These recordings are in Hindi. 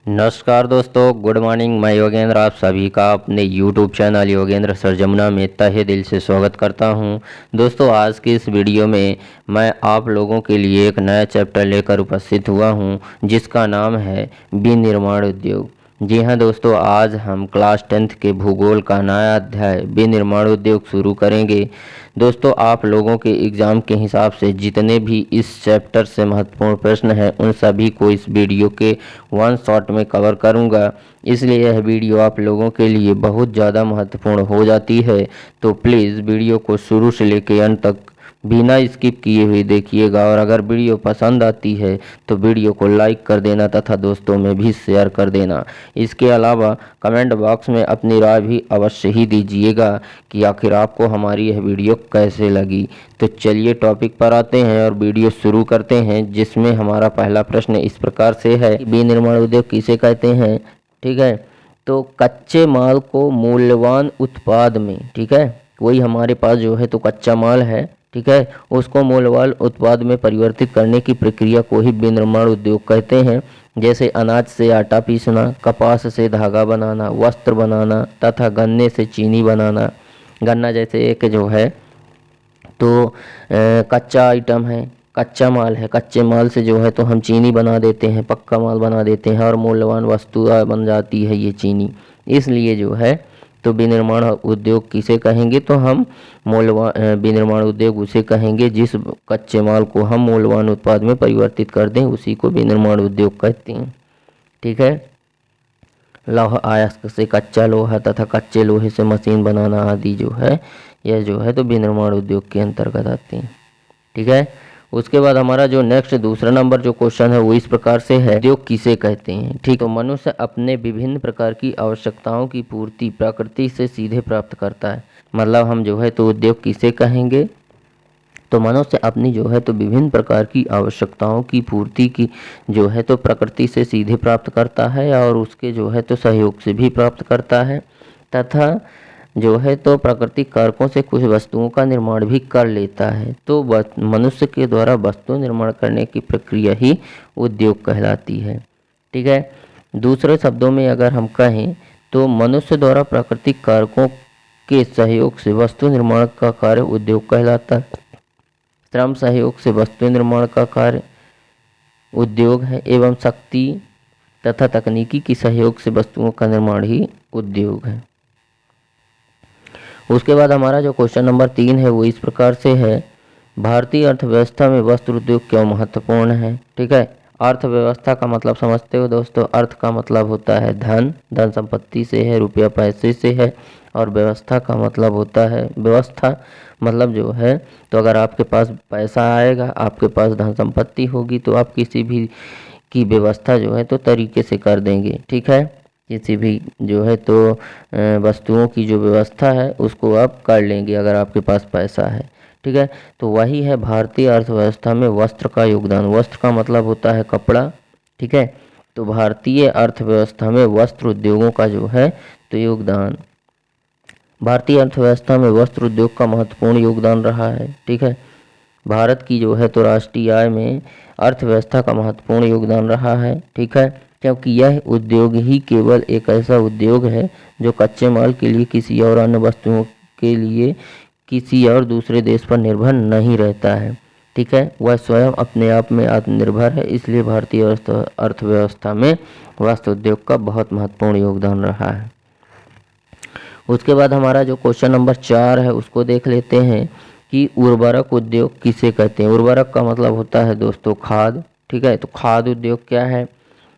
नमस्कार दोस्तों, गुड मॉर्निंग। मैं योगेंद्र आप सभी का अपने YouTube channel Yogendra sir Jamuna में तहे दिल से स्वागत करता हूं। दोस्तों, आज की इस वीडियो में मैं आप लोगों के लिए एक नया चैप्टर लेकर उपस्थित हुआ हूं, जिसका नाम है विनिर्माण उद्योग। जी हाँ दोस्तों, आज हम क्लास 10th के भूगोल का नया अध्याय विनिर्माण उद्योग शुरू करेंगे। दोस्तों, आप लोगों के एग्ज़ाम के हिसाब से जितने भी इस चैप्टर से महत्वपूर्ण प्रश्न हैं, उन सभी को इस वीडियो के वन शॉट में कवर करूंगा। इसलिए यह वीडियो आप लोगों के लिए बहुत ज़्यादा महत्वपूर्ण हो जाती है। तो प्लीज़ वीडियो को शुरू से लेकर अंत तक बिना स्किप किए हुए देखिएगा, और अगर वीडियो पसंद आती है तो वीडियो को लाइक कर देना तथा दोस्तों में भी शेयर कर देना। इसके अलावा कमेंट बॉक्स में अपनी राय भी अवश्य ही दीजिएगा कि आखिर आपको हमारी यह वीडियो कैसे लगी। तो चलिए टॉपिक पर आते हैं और वीडियो शुरू करते हैं, जिसमें हमारा पहला प्रश्न इस प्रकार से है, विनिर्माण उद्योग किसे कहते हैं। ठीक है, तो कच्चे माल को मूल्यवान उत्पाद में, ठीक है, वही हमारे पास जो है तो कच्चा माल है, ठीक है, उसको मूल्यवान उत्पाद में परिवर्तित करने की प्रक्रिया को ही विनिर्माण उद्योग कहते हैं। जैसे अनाज से आटा पीसना, कपास से धागा बनाना, वस्त्र बनाना तथा गन्ने से चीनी बनाना। गन्ना जैसे एक जो है तो कच्चा आइटम है, कच्चा माल है। कच्चे माल से जो है तो हम चीनी बना देते हैं, पक्का माल बना देते हैं और मूल्यवान वस्तु बन जाती है ये चीनी। इसलिए जो है तो विनिर्माण उद्योग किसे कहेंगे, तो हम विनिर्माण उद्योग उसे कहेंगे जिस कच्चे माल को हम मूल्यवान उत्पाद में परिवर्तित कर दें, उसी को विनिर्माण उद्योग कहते हैं। ठीक है, लौह अयस्क से कच्चा लोहा तथा कच्चे लोहे से मशीन बनाना आदि जो है यह जो है तो विनिर्माण उद्योग के अंतर्गत आते हैं। ठीक है, उसके बाद हमारा जो नेक्स्ट दूसरा नंबर जो क्वेश्चन है वो इस प्रकार से है, उद्योग किसे कहते हैं। ठीक, तो मनुष्य अपने विभिन्न प्रकार की आवश्यकताओं की पूर्ति प्रकृति से सीधे प्राप्त करता है। मतलब हम जो है तो उद्योग किसे कहेंगे, तो मनुष्य अपनी जो है तो विभिन्न प्रकार की आवश्यकताओं की पूर्ति की जो है तो प्रकृति से सीधे प्राप्त करता है, और उसके जो है तो सहयोग से भी प्राप्त करता है, तथा जो है तो प्राकृतिक कारकों से कुछ वस्तुओं का निर्माण भी कर लेता है। तो मनुष्य के द्वारा वस्तु निर्माण करने की प्रक्रिया ही उद्योग कहलाती है। ठीक है, दूसरे शब्दों में अगर हम कहें तो मनुष्य द्वारा प्राकृतिक कारकों के सहयोग से वस्तु निर्माण का कार्य उद्योग कहलाता है। श्रम सहयोग से वस्तु निर्माण का कार्य उद्योग है, एवं शक्ति तथा तकनीकी की सहयोग से वस्तुओं का निर्माण ही उद्योग है। उसके बाद हमारा जो क्वेश्चन नंबर 3 है वो इस प्रकार से है, भारतीय अर्थव्यवस्था में वस्त्र उद्योग क्यों महत्वपूर्ण है। ठीक है, अर्थव्यवस्था का मतलब समझते हो दोस्तों, अर्थ का मतलब होता है धन, धन संपत्ति से है, रुपया पैसे से है, और व्यवस्था का मतलब होता है, व्यवस्था मतलब जो है तो अगर आपके पास पैसा आएगा, आपके पास धन संपत्ति होगी, तो आप किसी भी की व्यवस्था जो है तो तरीके से कर देंगे। ठीक है, किसी भी जो है तो वस्तुओं की जो व्यवस्था है उसको आप कर लेंगे अगर आपके पास पैसा है। ठीक है, तो वही है भारतीय अर्थव्यवस्था में वस्त्र का योगदान। वस्त्र का मतलब होता है कपड़ा। ठीक है, तो भारतीय अर्थव्यवस्था में वस्त्र उद्योगों का जो है तो योगदान, भारतीय अर्थव्यवस्था में वस्त्र उद्योग का महत्वपूर्ण योगदान रहा है। ठीक है, भारत की जो है तो राष्ट्रीय आय में अर्थव्यवस्था का महत्वपूर्ण योगदान रहा है। ठीक है, क्योंकि यह उद्योग ही केवल एक ऐसा उद्योग है जो कच्चे माल के लिए किसी और अन्य वस्तुओं के लिए किसी और दूसरे देश पर निर्भर नहीं रहता है। ठीक है, वह स्वयं अपने आप में आत्मनिर्भर है। इसलिए भारतीय अर्थव्यवस्था में वस्त्र उद्योग का बहुत महत्वपूर्ण योगदान रहा है। उसके बाद हमारा जो क्वेश्चन नंबर 4 है उसको देख लेते हैं कि उर्वरक उद्योग किसे कहते हैं। उर्वरक का मतलब होता है दोस्तों खाद। ठीक है, तो खाद उद्योग क्या है,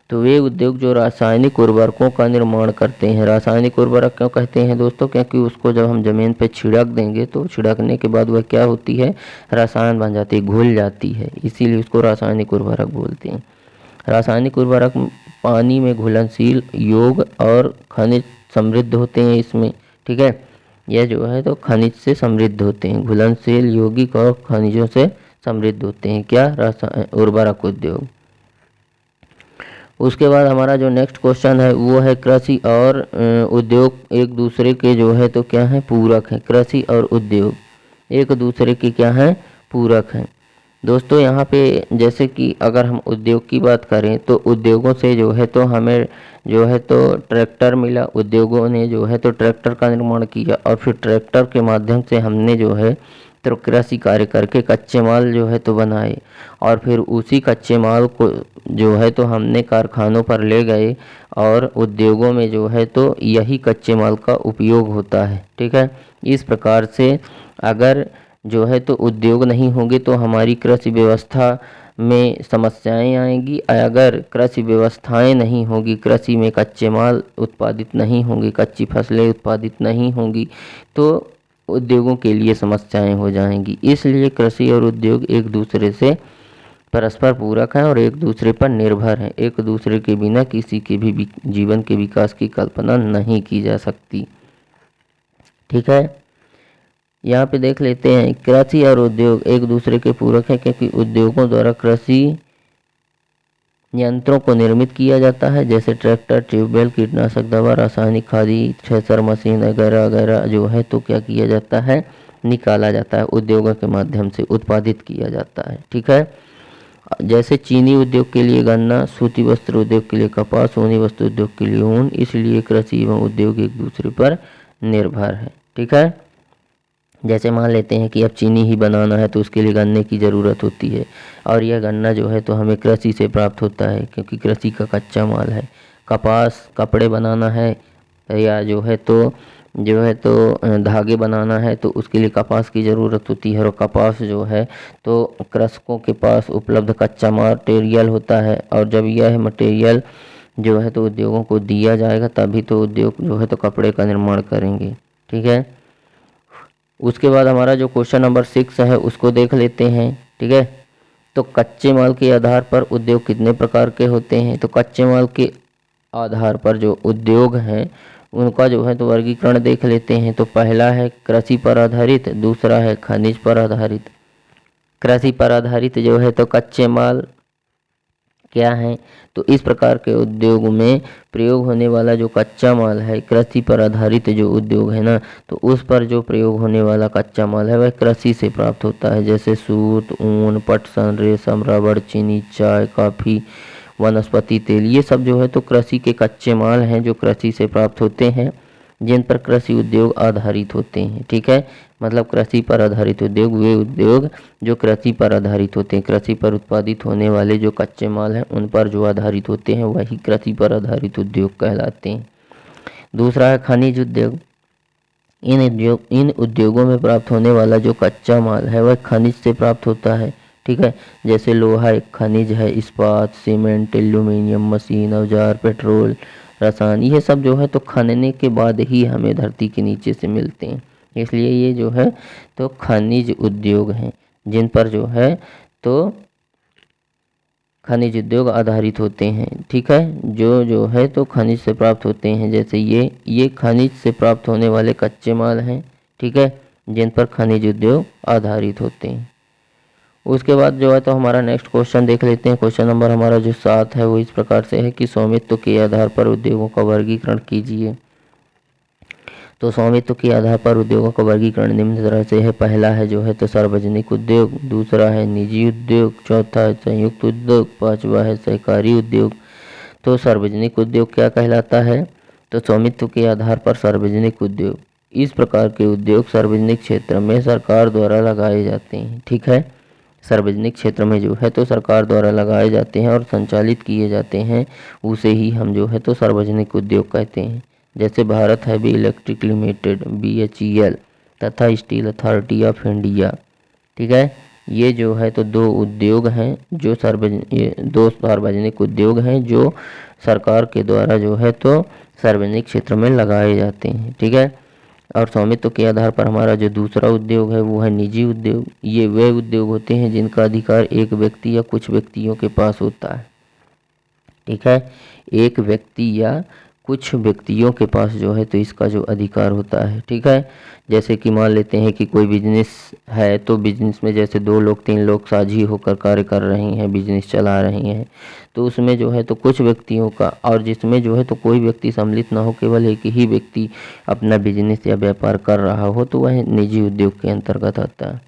तो वे उद्योग जो रासायनिक उर्वरकों का निर्माण करते हैं। रासायनिक उर्वरक क्यों कहते हैं दोस्तों, क्योंकि उसको जब हम ज़मीन पे छिड़क देंगे तो छिड़कने के बाद वह क्या होती है, रसायन बन जाती है, घुल जाती है, इसीलिए उसको रासायनिक उर्वरक बोलते हैं। रासायनिक उर्वरक पानी में घुलनशील, योग्य और खनिज समृद्ध होते हैं इसमें। ठीक है, यह जो है तो खनिज से समृद्ध होते हैं, घुलनशील, यौगिक और खनिजों से समृद्ध होते हैं क्या, उर्वरक उद्योग। उसके बाद हमारा जो नेक्स्ट क्वेश्चन है वो है कृषि और उद्योग एक दूसरे के जो है तो क्या है, पूरक है। कृषि और उद्योग एक दूसरे के क्या है, पूरक हैं। दोस्तों यहाँ पे जैसे कि अगर हम उद्योग की बात करें तो उद्योगों से जो है तो हमें जो है तो ट्रैक्टर मिला, उद्योगों ने जो है तो ट्रैक्टर का निर्माण किया और फिर ट्रैक्टर के माध्यम से हमने जो है तो कृषि कार्य करके कच्चे माल जो है तो बनाए और फिर उसी कच्चे माल को जो है तो हमने कारखानों पर ले गए और उद्योगों में जो है तो यही कच्चे माल का उपयोग होता है। ठीक है, इस प्रकार से अगर जो है तो उद्योग नहीं होंगे तो हमारी कृषि व्यवस्था में समस्याएं आएंगी। अगर कृषि व्यवस्थाएं नहीं होगी, कृषि में कच्चे माल उत्पादित नहीं होंगे, कच्ची फसलें उत्पादित नहीं होंगी तो उद्योगों के लिए समस्याएं हो जाएंगी। इसलिए कृषि और उद्योग एक दूसरे से परस्पर पूरक हैं और एक दूसरे पर निर्भर हैं। एक दूसरे के बिना किसी के भी जीवन के विकास की कल्पना नहीं की जा सकती। ठीक है, यहाँ पे देख लेते हैं कृषि और उद्योग एक दूसरे के पूरक हैं क्योंकि उद्योगों द्वारा कृषि यंत्रों को निर्मित किया जाता है, जैसे ट्रैक्टर, ट्यूबवेल, कीटनाशक दवा, रासायनिक खादी, थ्रेसर मशीन वगैरह वगैरह जो है तो क्या किया जाता है, निकाला जाता है, उद्योगों के माध्यम से उत्पादित किया जाता है। ठीक है, जैसे चीनी उद्योग के लिए गन्ना, सूती वस्त्र उद्योग के लिए कपास, ऊनी वस्त्र उद्योग के लिए ऊन, इसलिए कृषि एवं उद्योग एक दूसरे पर निर्भर है। ठीक है, जैसे मान लेते हैं कि अब चीनी ही बनाना है तो उसके लिए गन्ने की ज़रूरत होती है और यह गन्ना जो है तो हमें कृषि से प्राप्त होता है क्योंकि कृषि का कच्चा माल है। कपास कपड़े बनाना है या जो है तो धागे बनाना है तो उसके लिए कपास की ज़रूरत होती है और कपास जो है तो कृषकों के पास उपलब्ध कच्चा मटेरियल होता है और जब यह मटेरियल जो है तो उद्योगों को दिया जाएगा तभी तो उद्योग जो है तो कपड़े का निर्माण करेंगे। ठीक है, उसके बाद हमारा जो क्वेश्चन नंबर 6 है उसको देख लेते हैं। ठीक है, तो कच्चे माल के आधार पर उद्योग कितने प्रकार के होते हैं? तो कच्चे माल के आधार पर जो उद्योग हैं उनका जो है तो वर्गीकरण देख लेते हैं। तो पहला है कृषि पर आधारित, दूसरा है खनिज पर आधारित। कृषि पर आधारित जो है तो कच्चे माल क्या है, तो इस प्रकार के उद्योग में प्रयोग होने वाला जो कच्चा माल है, कृषि पर आधारित जो उद्योग है ना, तो उस पर जो प्रयोग होने वाला कच्चा माल है वह कृषि से प्राप्त होता है, जैसे सूत, ऊन, पटसन, रेशम, रबड़, चीनी, चाय, कॉफ़ी, वनस्पति तेल, ये सब जो है तो कृषि के कच्चे माल हैं जो कृषि से प्राप्त होते हैं, जिन पर कृषि उद्योग आधारित होते हैं। ठीक है, मतलब कृषि पर आधारित उद्योग वे उद्योग जो कृषि पर आधारित होते हैं, कृषि पर उत्पादित होने वाले जो कच्चे माल हैं उन पर जो आधारित होते हैं वही कृषि पर आधारित उद्योग कहलाते हैं। दूसरा है खनिज उद्योग। इन उद्योगों में प्राप्त होने वाला जो कच्चा माल है वह खनिज से प्राप्त होता है। ठीक है, जैसे लोहा एक खनिज है, इस्पात, सीमेंट, एल्यूमीनियम, मशीन, औजार, पेट्रोल, रसायन, ये सब जो है तो खनने के बाद ही हमें धरती के नीचे से मिलते हैं, इसलिए ये जो है तो खनिज उद्योग हैं जिन पर जो है तो खनिज उद्योग आधारित होते हैं। ठीक है, जो है तो खनिज से प्राप्त होते हैं, जैसे ये खनिज से प्राप्त होने वाले कच्चे माल हैं। ठीक है, जिन पर खनिज उद्योग आधारित होते हैं। उसके बाद जो है तो हमारा नेक्स्ट क्वेश्चन देख लेते हैं। क्वेश्चन नंबर हमारा जो 7 है वो इस प्रकार से है कि स्वामित्व के आधार पर उद्योगों का वर्गीकरण कीजिए। तो स्वामित्व के आधार पर उद्योगों का वर्गीकरण निम्न तरह से है। पहला है जो है तो सार्वजनिक उद्योग, दूसरा है निजी उद्योग, चौथा है संयुक्त उद्योग, पांचवा है सहकारी उद्योग। तो सार्वजनिक उद्योग क्या कहलाता है? तो स्वामित्व के आधार पर सार्वजनिक उद्योग, इस प्रकार के उद्योग सार्वजनिक क्षेत्र में सरकार द्वारा लगाए जाते हैं। ठीक है, सार्वजनिक क्षेत्र में जो है तो सरकार द्वारा लगाए जाते हैं और संचालित किए जाते हैं, उसे ही हम जो है तो सार्वजनिक उद्योग कहते हैं। जैसे Bharat heavy electric limited BHEL तथा स्टील अथॉरिटी ऑफ इंडिया। ठीक है, ये जो है तो दो उद्योग हैं जो दो सार्वजनिक उद्योग हैं जो सरकार के द्वारा जो है तो सार्वजनिक क्षेत्र में लगाए जाते हैं। ठीक है, और स्वामित्व के आधार पर हमारा जो दूसरा उद्योग है वो है निजी उद्योग। ये वे उद्योग होते हैं जिनका अधिकार एक व्यक्ति या कुछ व्यक्तियों के पास होता है। ठीक है, एक व्यक्ति या कुछ व्यक्तियों के पास जो है तो इसका जो अधिकार होता है। ठीक है, जैसे कि मान लेते हैं कि कोई बिजनेस है तो बिजनेस में जैसे 2 लोग 3 लोग साझी होकर कार्य कर रहे हैं, बिजनेस चला रहे हैं, तो उसमें जो है तो कुछ व्यक्तियों का, और जिसमें जो है तो कोई व्यक्ति सम्मिलित ना हो, केवल एक ही व्यक्ति अपना बिजनेस या व्यापार कर रहा हो, तो वह निजी उद्योग के अंतर्गत आता है।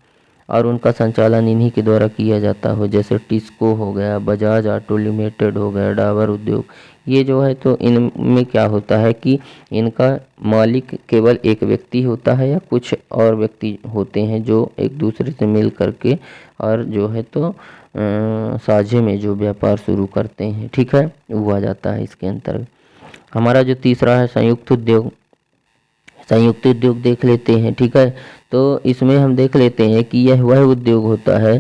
और उनका संचालन इन्हीं के द्वारा किया जाता हो, जैसे टिस्को हो गया, बजाज ऑटो लिमिटेड हो गया, डाबर उद्योग। ये जो है तो इनमें क्या होता है कि इनका मालिक केवल एक व्यक्ति होता है या कुछ और व्यक्ति होते हैं जो एक दूसरे से मिल करके और जो है तो साझे में जो व्यापार शुरू करते हैं, ठीक है, वो आ जाता है इसके अंतर्गत। हमारा जो तीसरा है संयुक्त उद्योग। संयुक्त उद्योग देख लेते हैं, ठीक है। तो इसमें हम देख लेते हैं कि यह वह उद्योग होता है,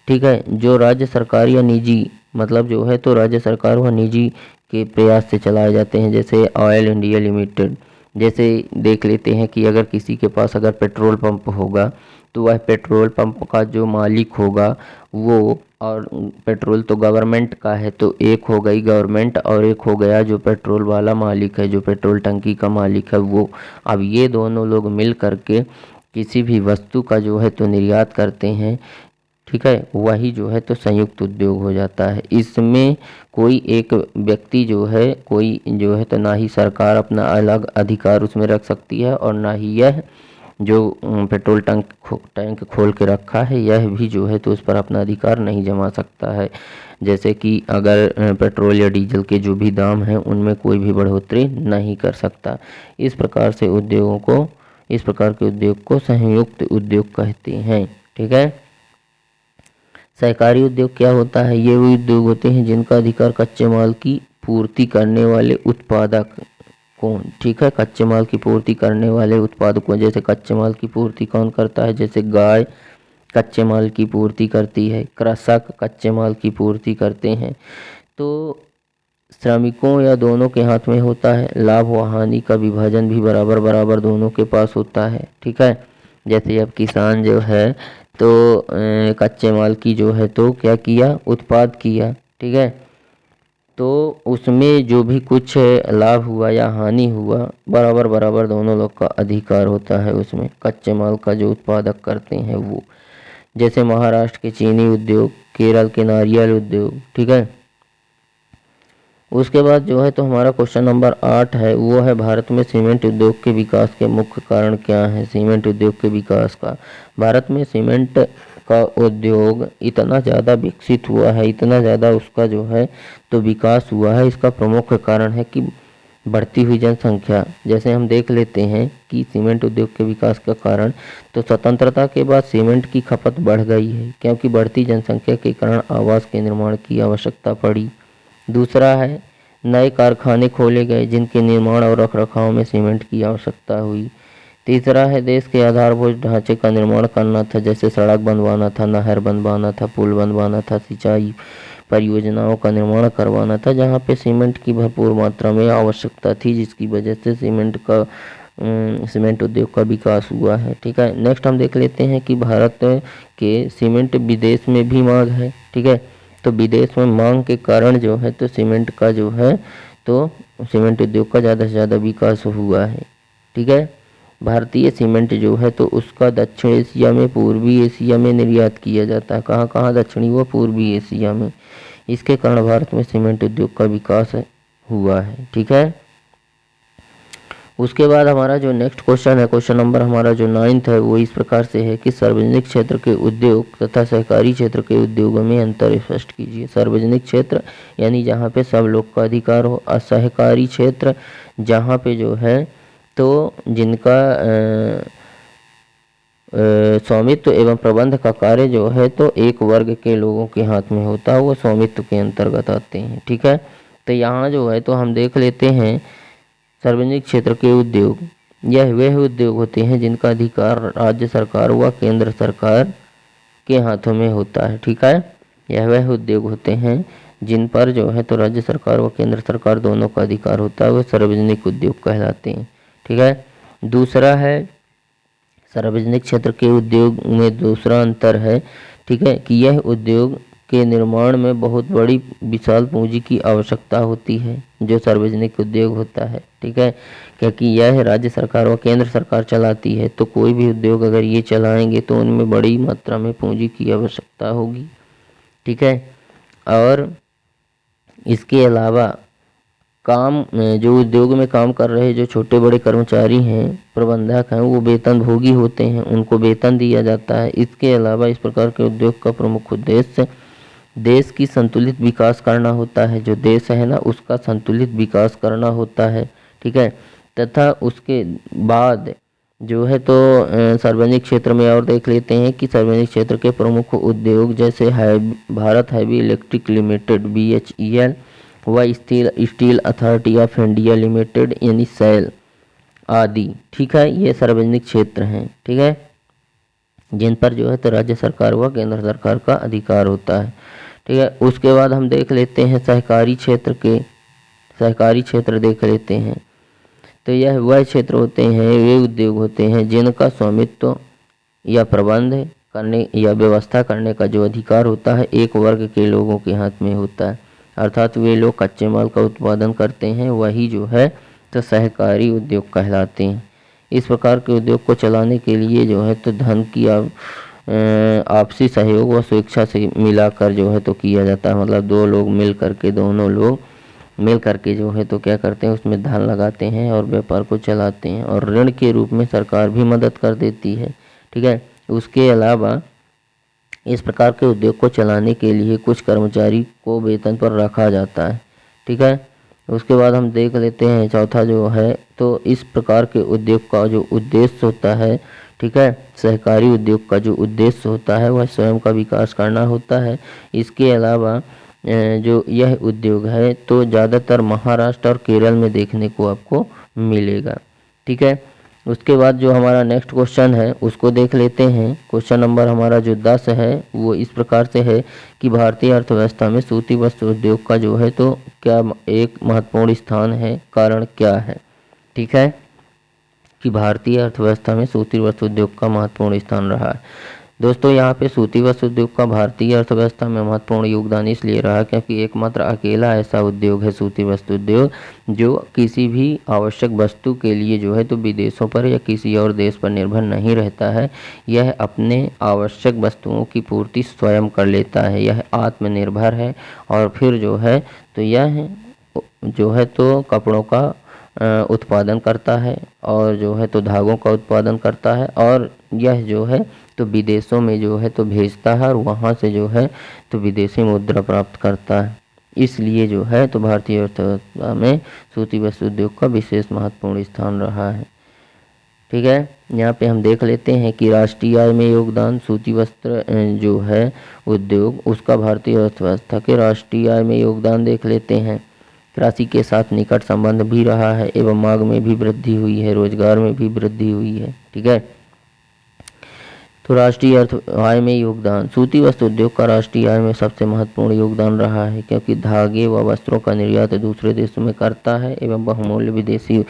ठीक है, जो राज्य सरकार या निजी, मतलब जो है तो राज्य सरकार व निजी के प्रयास से चलाए जाते हैं। जैसे ऑयल इंडिया लिमिटेड, जैसे देख लेते हैं कि अगर किसी के पास अगर पेट्रोल पंप होगा तो वह पेट्रोल पंप का जो मालिक होगा वो, और पेट्रोल तो गवर्नमेंट का है तो एक हो गई गवर्नमेंट और एक हो गया जो पेट्रोल वाला मालिक है, जो पेट्रोल टंकी का मालिक है वो। अब ये दोनों लोग मिल करके किसी भी वस्तु का जो है तो निर्यात करते हैं, ठीक है, वही जो है तो संयुक्त उद्योग हो जाता है। इसमें कोई एक व्यक्ति जो है, कोई जो है तो ना ही सरकार अपना अलग अधिकार उसमें रख सकती है और ना ही यह जो पेट्रोल टैंक खोल के रखा है यह भी जो है तो उस पर अपना अधिकार नहीं जमा सकता है। जैसे कि अगर पेट्रोल या डीजल के जो भी दाम हैं उनमें कोई भी बढ़ोतरी नहीं कर सकता। इस प्रकार से उद्योगों को, इस प्रकार के उद्योग को संयुक्त उद्योग कहते हैं, ठीक है। सहकारी उद्योग क्या होता है? ये वो उद्योग होते हैं जिनका अधिकार कच्चे माल की पूर्ति करने वाले उत्पादक को, ठीक है, कच्चे माल की पूर्ति करने वाले उत्पादकों। जैसे कच्चे माल की पूर्ति कौन करता है? जैसे गाय कच्चे माल की पूर्ति करती है, कृषक कच्चे माल की पूर्ति करते हैं। तो श्रमिकों या दोनों के हाथ में होता है। लाभ व हानि का विभाजन भी बराबर बराबर दोनों के पास होता है, ठीक है। जैसे अब किसान जो है तो कच्चे माल की जो है तो क्या किया, उत्पाद किया, ठीक है, तो उसमें जो भी कुछ लाभ हुआ या हानि हुआ बराबर बराबर दोनों लोग का अधिकार होता है उसमें, कच्चे माल का जो उत्पादक करते हैं वो। जैसे महाराष्ट्र के चीनी उद्योग, केरल के नारियल उद्योग, ठीक है। उसके बाद जो है तो हमारा क्वेश्चन नंबर 8 है, वो है भारत में सीमेंट उद्योग के विकास के मुख्य कारण क्या है? सीमेंट उद्योग के विकास का, भारत में सीमेंट का उद्योग इतना ज़्यादा विकसित हुआ है, इतना ज़्यादा उसका जो है तो विकास हुआ है, इसका प्रमुख कारण है कि बढ़ती हुई जनसंख्या। जैसे हम देख लेते हैं कि सीमेंट उद्योग के विकास का कारण, तो स्वतंत्रता के बाद सीमेंट की खपत बढ़ गई है क्योंकि बढ़ती जनसंख्या के कारण आवास के निर्माण की आवश्यकता पड़ी। दूसरा है नए कारखाने खोले गए जिनके निर्माण और रखरखाव में सीमेंट की आवश्यकता हुई। तीसरा है देश के आधारभूत ढांचे का निर्माण करना था, जैसे सड़क बनवाना था, नहर बनवाना था, पुल बनवाना था, सिंचाई परियोजनाओं का निर्माण करवाना था, जहाँ पे सीमेंट की भरपूर मात्रा में आवश्यकता थी, जिसकी वजह से सीमेंट उद्योग का विकास हुआ है, ठीक है। नेक्स्ट हम देख लेते हैं कि भारत के सीमेंट विदेश में भी मांग है, ठीक है। तो विदेश में मांग के कारण जो है तो सीमेंट का जो है तो सीमेंट उद्योग का ज़्यादा से ज़्यादा विकास हुआ है, ठीक है। भारतीय सीमेंट जो है तो उसका दक्षिण एशिया में, पूर्वी एशिया में निर्यात किया जाता है। कहाँ कहाँ? दक्षिणी व पूर्वी एशिया में। इसके कारण भारत में सीमेंट उद्योग का विकास हुआ है, ठीक है। उसके बाद हमारा जो नेक्स्ट क्वेश्चन है, क्वेश्चन नंबर हमारा जो 9th है, वो इस प्रकार से है कि सार्वजनिक क्षेत्र के उद्योग तथा सहकारी क्षेत्र के उद्योगों में अंतर स्पष्ट कीजिए। सार्वजनिक क्षेत्र यानी जहाँ पे सब लोग का अधिकार हो, और सहकारी क्षेत्र जहाँ पे जो है तो जिनका स्वामित्व एवं प्रबंध का कार्य जो है तो एक वर्ग के लोगों के हाथ में होता है, वो स्वामित्व के अंतर्गत आते हैं, ठीक है। तो यहाँ जो है तो हम देख लेते हैं सार्वजनिक क्षेत्र के उद्योग, यह वे उद्योग होते हैं जिनका अधिकार राज्य सरकार व केंद्र सरकार के हाथों में होता है, ठीक है। यह वह उद्योग होते हैं जिन पर जो है तो राज्य सरकार व केंद्र सरकार दोनों का अधिकार होता है, वह सार्वजनिक उद्योग कहलाते हैं, ठीक है। दूसरा है सार्वजनिक क्षेत्र के उद्योग में दूसरा अंतर है, ठीक है, कि यह उद्योग के निर्माण में बहुत बड़ी विशाल पूंजी की आवश्यकता होती है जो सार्वजनिक उद्योग होता है, ठीक है, क्योंकि यह राज्य सरकार व केंद्र सरकार चलाती है। तो कोई भी उद्योग अगर ये चलाएंगे तो उनमें बड़ी मात्रा में पूंजी की आवश्यकता होगी, ठीक है। और इसके अलावा जो उद्योग में काम कर रहे जो छोटे बड़े कर्मचारी हैं, प्रबंधक हैं, वो वेतनभोगी होते हैं, उनको वेतन दिया जाता है। इसके अलावा इस प्रकार के उद्योग का प्रमुख उद्देश्य देश की संतुलित विकास करना होता है। जो देश है ना, उसका संतुलित विकास करना होता है, ठीक है। तथा उसके बाद जो है तो सार्वजनिक क्षेत्र में और देख लेते हैं कि सार्वजनिक क्षेत्र के प्रमुख उद्योग जैसे Bharat heavy electric limited BHEL व steel authority of India limited यानी सेल आदि, ठीक है। ये सार्वजनिक क्षेत्र हैं, ठीक है, जिन पर जो है तो राज्य सरकार व केंद्र सरकार का अधिकार होता है, ठीक है। उसके बाद हम देख लेते हैं सहकारी क्षेत्र देख लेते हैं। तो यह वह क्षेत्र होते हैं, वे उद्योग होते हैं जिनका स्वामित्व या प्रबंध करने या व्यवस्था करने का जो अधिकार होता है एक वर्ग के लोगों के हाथ में होता है। अर्थात वे लोग कच्चे माल का उत्पादन करते हैं, वही जो है तो सहकारी उद्योग कहलाते हैं। इस प्रकार के उद्योग को चलाने के लिए जो है तो धन की आपसी सहयोग व स्वेच्छा से मिलाकर जो है तो किया जाता है। मतलब दोनों लोग मिल करके जो है तो क्या करते हैं, उसमें धन लगाते हैं और व्यापार को चलाते हैं, और ऋण के रूप में सरकार भी मदद कर देती है, ठीक है। उसके अलावा इस प्रकार के उद्योग को चलाने के लिए कुछ कर्मचारी को वेतन पर रखा जाता है, ठीक है। उसके बाद हम देख लेते हैं चौथा जो है तो इस प्रकार के उद्योग का जो उद्देश्य होता है, ठीक है, सहकारी उद्योग का जो उद्देश्य होता है वह स्वयं का विकास करना होता है। इसके अलावा जो यह उद्योग है तो ज़्यादातर महाराष्ट्र और केरल में देखने को आपको मिलेगा, ठीक है। उसके बाद जो हमारा नेक्स्ट क्वेश्चन है उसको देख लेते हैं। क्वेश्चन नंबर हमारा जो 10 है वो इस प्रकार से है कि भारतीय अर्थव्यवस्था में सूती वस्त्र उद्योग का जो है तो क्या एक महत्वपूर्ण स्थान है, कारण क्या है, ठीक है, कि भारतीय अर्थव्यवस्था में सूती वस्त्र उद्योग का महत्वपूर्ण स्थान रहा है। दोस्तों यहाँ पे सूती वस्त्र उद्योग का भारतीय अर्थव्यवस्था में महत्वपूर्ण योगदान इसलिए रहा क्योंकि एकमात्र अकेला ऐसा उद्योग है सूती वस्त्र उद्योग जो किसी भी आवश्यक वस्तु के लिए जो है तो विदेशों पर या किसी और देश पर निर्भर नहीं रहता है। यह अपने आवश्यक वस्तुओं की पूर्ति स्वयं कर लेता है, यह आत्मनिर्भर है। और फिर जो है तो यह जो है तो कपड़ों का उत्पादन करता है और जो है तो धागों का उत्पादन करता है, और यह जो है तो विदेशों में जो है तो भेजता है और वहाँ से जो है तो विदेशी मुद्रा प्राप्त करता है। इसलिए जो है तो भारतीय अर्थव्यवस्था में सूती वस्त्र उद्योग का विशेष महत्वपूर्ण स्थान रहा है, ठीक है। यहाँ पे हम देख लेते हैं कि राष्ट्रीय आय में योगदान सूती वस्त्र जो है उद्योग उसका भारतीय अर्थव्यवस्था के राष्ट्रीय आय में योगदान देख लेते हैं। कृषि के साथ निकट संबंध भी रहा है एवं मांग में भी वृद्धि हुई है, रोजगार में भी वृद्धि हुई है, ठीक है। तो राष्ट्रीय अर्थ आय में योगदान सूती वस्त्र उद्योग का राष्ट्रीय आय में सबसे महत्वपूर्ण योगदान रहा है क्योंकि धागे व वस्त्रों का निर्यात दूसरे देशों में करता है एवं बहुमूल्य विदेशी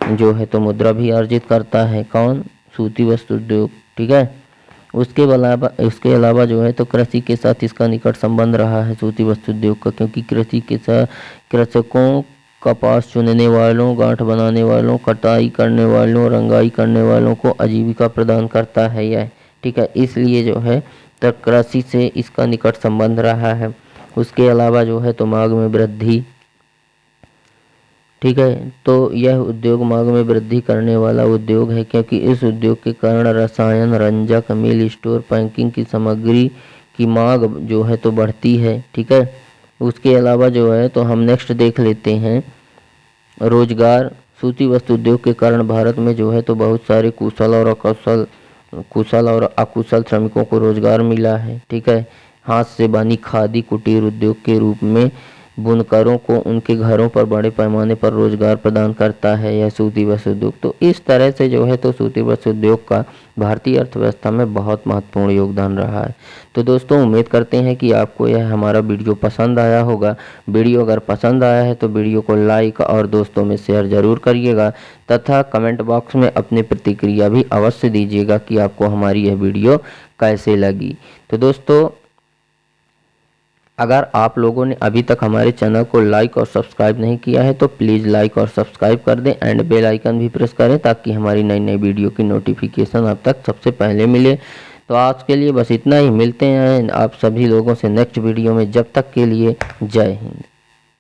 जो है तो मुद्रा भी अर्जित करता है। कौन? सूती वस्त्र उद्योग, ठीक है। उसके अलावा जो है तो कृषि के साथ इसका निकट संबंध रहा है सूती वस्त्र उद्योग का, क्योंकि कृषि के साथ कृषकों, कपास चुनने वालों, गांठ बनाने वालों, कटाई करने वालों, रंगाई करने वालों को आजीविका प्रदान करता है यह, ठीक है। इसलिए जो है तो कृषि से इसका निकट संबंध रहा है। उसके अलावा जो है तो मांग में वृद्धि, ठीक है। तो यह उद्योग मांग में वृद्धि करने वाला उद्योग है क्योंकि इस उद्योग के कारण रसायन, रंजक, मिल स्टोर, पैकिंग की सामग्री की मांग जो है तो बढ़ती है, ठीक है। उसके अलावा जो है तो हम नेक्स्ट देख लेते हैं रोजगार। सूती वस्त्र उद्योग के कारण भारत में जो है तो बहुत सारे कुशल और अकुशल श्रमिकों को रोजगार मिला है, ठीक है। हाथ से बनी खादी कुटीर उद्योग के रूप में बुनकरों को उनके घरों पर बड़े पैमाने पर रोजगार प्रदान करता है यह सूती वस्त्र उद्योग। तो इस तरह से जो है तो सूती वस्त्र उद्योग का भारतीय अर्थव्यवस्था में बहुत महत्वपूर्ण योगदान रहा है। तो दोस्तों उम्मीद करते हैं कि आपको यह हमारा वीडियो पसंद आया होगा। वीडियो अगर पसंद आया है तो वीडियो को लाइक और दोस्तों में शेयर ज़रूर करिएगा तथा कमेंट बॉक्स में अपनी प्रतिक्रिया भी अवश्य दीजिएगा कि आपको हमारी यह वीडियो कैसे लगी। तो दोस्तों अगर आप लोगों ने अभी तक हमारे चैनल को लाइक और सब्सक्राइब नहीं किया है तो प्लीज़ लाइक और सब्सक्राइब कर दें एंड बेल आइकन भी प्रेस करें ताकि हमारी नई नई वीडियो की नोटिफिकेशन आप तक सबसे पहले मिले। तो आज के लिए बस इतना ही, मिलते हैं आप सभी लोगों से नेक्स्ट वीडियो में। जब तक के लिए जय हिंद।